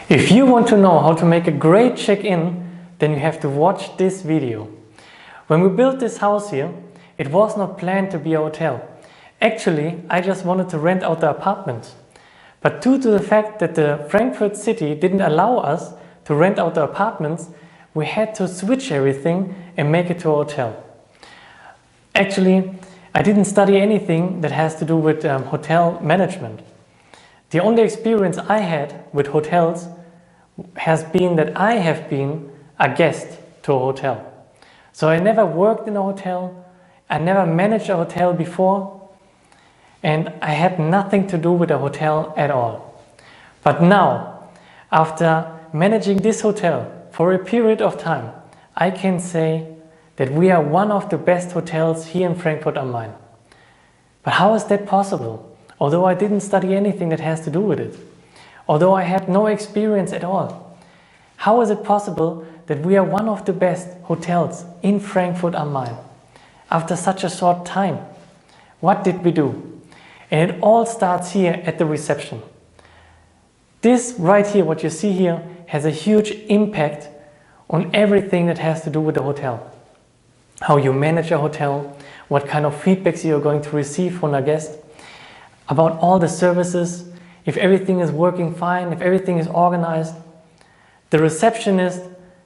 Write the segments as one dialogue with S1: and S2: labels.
S1: If you want to know how to make a great check-in, then you have to watch this video. When we built this house here, it was not planned to be a hotel. Actually, I just wanted to rent out the apartments. But due to the fact that the Frankfurt city didn't allow us to rent out the apartments, we had to switch everything and make it to a hotel. Actually, I didn't study anything that has to do with hotel management. The only experience I had with hotels has been that I have been a guest to a hotel. So I never worked in a hotel, I never managed a hotel before, and I had nothing to do with a hotel at all. But now, after managing this hotel for a period of time, I can say that we are one of the best hotels here in Frankfurt am Main. But how is that possible? Although I didn't study anything that has to do with it. Although I had no experience at all. How is it possible that we are one of the best hotels in Frankfurt am Main after such a short time? What did we do? And it all starts here at the reception. This right here, what you see here, has a huge impact on everything that has to do with the hotel. How you manage a hotel, what kind of feedbacks you're going to receive from a guest, about all the services, if everything is working fine, if everything is organized. The receptionist,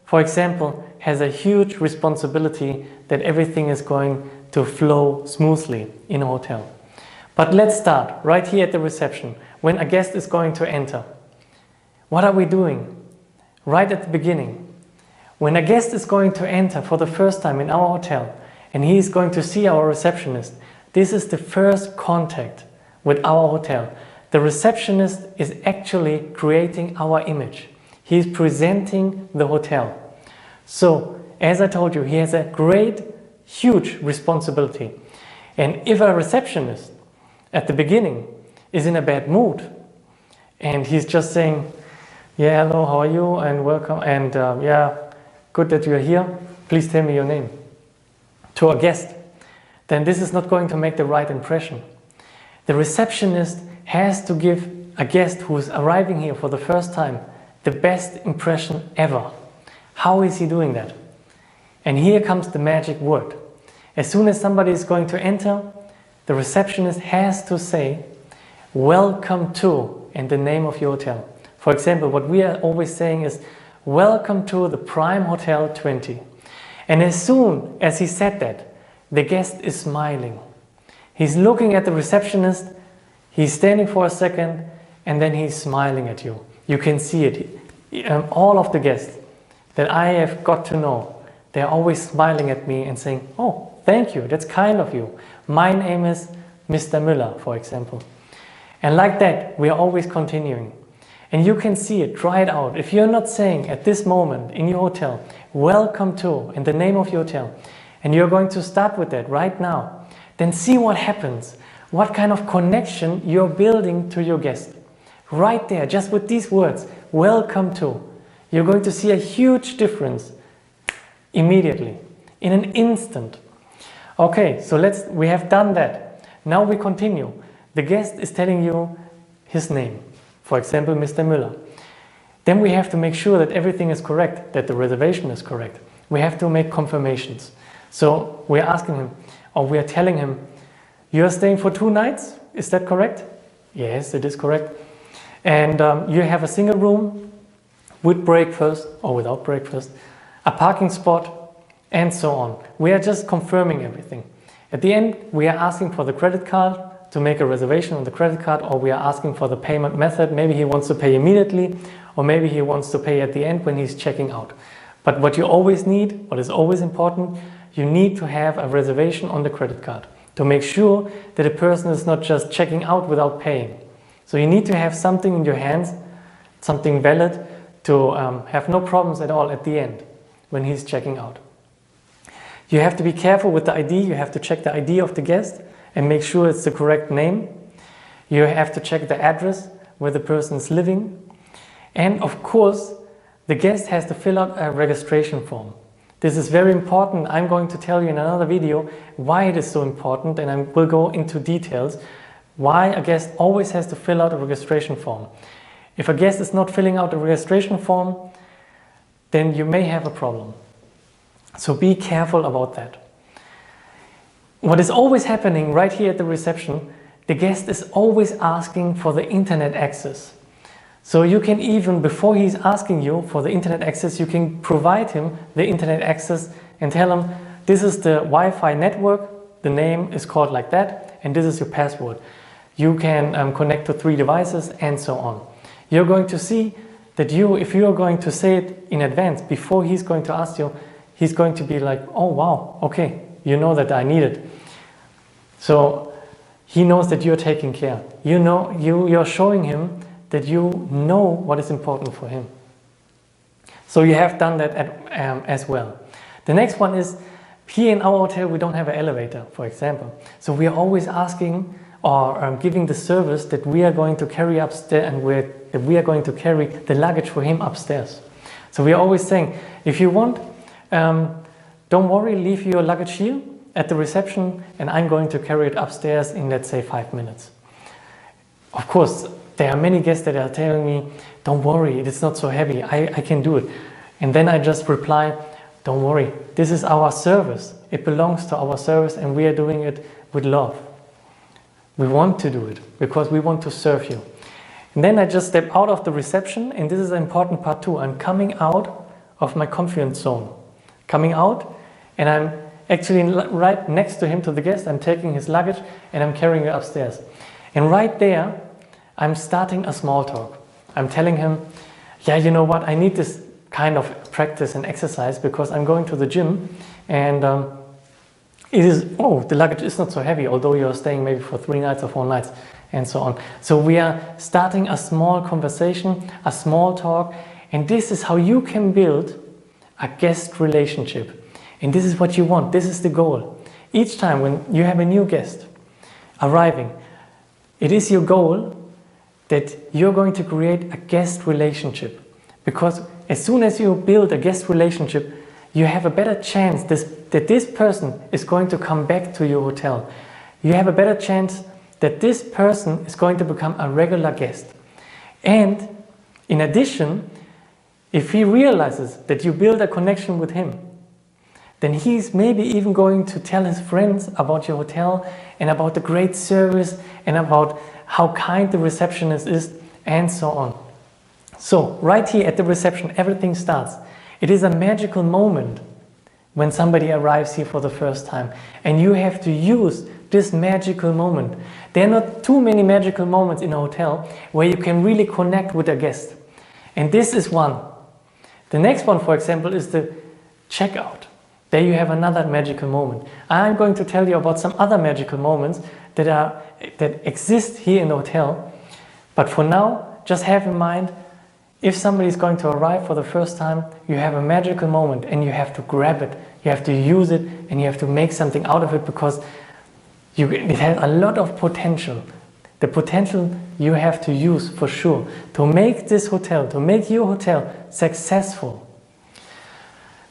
S1: for example, has a huge responsibility that everything is going to flow smoothly in a hotel. But let's start right here at the reception, when a guest is going to enter. What are we doing? Right at the beginning. When a guest is going to enter for the first time in our hotel, and he is going to see our receptionist, this is the first contact with our hotel. The receptionist is actually creating our image. He is presenting the hotel. So, as I told you, he has a great, huge responsibility. And if a receptionist at the beginning is in a bad mood, and he's just saying, yeah, hello, how are you, and welcome, and yeah, good that you're here, please tell me your name, to a guest, then this is not going to make the right impression. The receptionist has to give a guest who is arriving here for the first time the best impression ever. How is he doing that? And here comes the magic word. As soon as somebody is going to enter, the receptionist has to say, welcome to, and the name of your hotel. For example, what we are always saying is, welcome to the Prime Hotel 20. And as soon as he said that, the guest is smiling. He's looking at the receptionist, he's standing for a second, and then he's smiling at you. You can see it. All of the guests that I have got to know, they're always smiling at me and saying, oh, thank you, that's kind of you. My name is Mr. Müller, for example. And like that, we are always continuing. And you can see it, try it out. If you're not saying at this moment in your hotel, welcome to, in the name of your hotel, and you're going to start with that right now, then see what happens. What kind of connection you're building to your guest. Right there, just with these words, welcome to. You're going to see a huge difference immediately, in an instant. Okay, so we have done that. Now we continue. The guest is telling you his name. For example, Mr. Müller. Then we have to make sure that everything is correct, that the reservation is correct. We have to make confirmations. So we're asking him, or we are telling him, you are staying for 2 nights? Is that correct? Yes, it is correct. And you have a single room with breakfast or without breakfast, a parking spot, and so on. We are just confirming everything. At the end, we are asking for the credit card to make a reservation on the credit card, or we are asking for the payment method. Maybe he wants to pay immediately, or maybe he wants to pay at the end when he's checking out. But what you always need, what is always important, you need to have a reservation on the credit card to make sure that a person is not just checking out without paying. So you need to have something in your hands, something valid, to have no problems at all at the end when he's checking out. You have to be careful with the ID. You have to check the ID of the guest and make sure it's the correct name. You have to check the address where the person is living. And of course, the guest has to fill out a registration form. This is very important. I'm going to tell you in another video why it is so important, and I will go into details why a guest always has to fill out a registration form. If a guest is not filling out the registration form, then you may have a problem. So be careful about that. What is always happening right here at the reception, the guest is always asking for the internet access. So you can even, before he's asking you for the internet access, you can provide him the internet access and tell him, this is the Wi-Fi network, the name is called like that, and this is your password. You can connect to 3 devices and so on. You're going to see that if you are going to say it in advance, before he's going to ask you, he's going to be like, oh wow, okay, you know that I need it. So he knows that you're taking care. You're showing him that you know what is important for him. So you have done that as well. The next one is, here in our hotel we don't have an elevator, for example. So we are always asking or giving the service that we are going to carry upstairs, and that we are going to carry the luggage for him upstairs. So we are always saying, if you want, don't worry, leave your luggage here at the reception and I'm going to carry it upstairs in, let's say, 5 minutes. Of course, there are many guests that are telling me, don't worry, it's not so heavy, I can do it. And then I just reply, don't worry, this is our service. It belongs to our service and we are doing it with love. We want to do it because we want to serve you. And then I just step out of the reception, and this is an important part too. I'm coming out of my confidence zone. Coming out, and I'm actually right next to him, to the guest. I'm taking his luggage and I'm carrying it upstairs. And right there, I'm starting a small talk. I'm telling him, yeah, you know what, I need this kind of practice and exercise because I'm going to the gym, and the luggage is not so heavy, although you're staying maybe for 3 nights or 4 nights and so on. So we are starting a small conversation, a small talk, and this is how you can build a guest relationship. And this is what you want, this is the goal. Each time when you have a new guest arriving, it is your goal that you're going to create a guest relationship. Because as soon as you build a guest relationship, you have a better chance that this person is going to come back to your hotel. You have a better chance that this person is going to become a regular guest. And in addition, if he realizes that you build a connection with him, then he's maybe even going to tell his friends about your hotel and about the great service and about how kind the receptionist is and so on. So right here at the reception, everything starts. It is a magical moment when somebody arrives here for the first time, and you have to use this magical moment. There are not too many magical moments in a hotel where you can really connect with a guest. And this is one. The next one, for example, is the checkout. There you have another magical moment. I'm going to tell you about some other magical moments that exist here in the hotel. But for now, just have in mind, if somebody is going to arrive for the first time, you have a magical moment and you have to grab it, you have to use it, and you have to make something out of it because it has a lot of potential. The potential you have to use for sure to make this hotel, to make your hotel successful.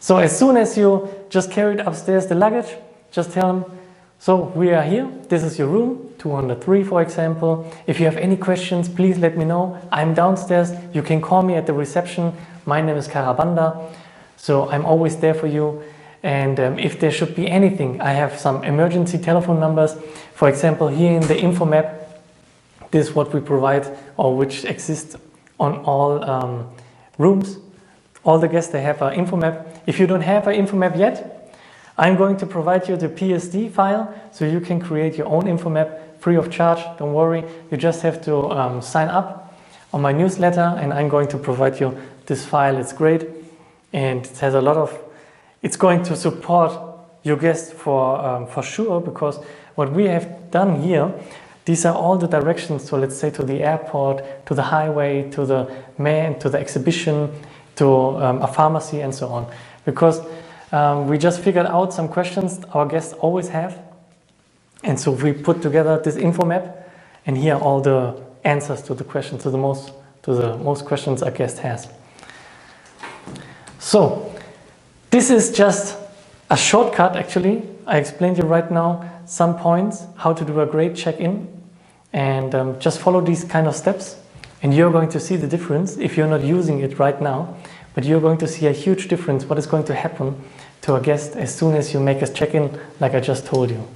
S1: So as soon as you just carried upstairs the luggage, just tell them, so we are here, this is your room, 203 for example. If you have any questions, please let me know. I'm downstairs, you can call me at the reception. My name is Karabanda, so I'm always there for you. And if there should be anything, I have some emergency telephone numbers. For example, here in the info map, this is what we provide, or which exists on all rooms. All the guests, they have an info map. If you don't have an info map yet, I'm going to provide you the PSD file so you can create your own info map free of charge. Don't worry, you just have to sign up on my newsletter and I'm going to provide you this file. It's great and it has a lot of, it's going to support your guests for sure, because what we have done here, these are all the directions. So let's say to the airport, to the highway, to the exhibition, to a pharmacy and so on. Because we just figured out some questions our guests always have. And so we put together this info map, and here are all the answers to the questions, to the most questions a guest has. So this is just a shortcut actually. I explained you right now some points, how to do a great check-in, and just follow these kind of steps And you're going to see the difference if you're not using it right now, but you're going to see a huge difference what is going to happen to a guest as soon as you make a check-in like I just told you.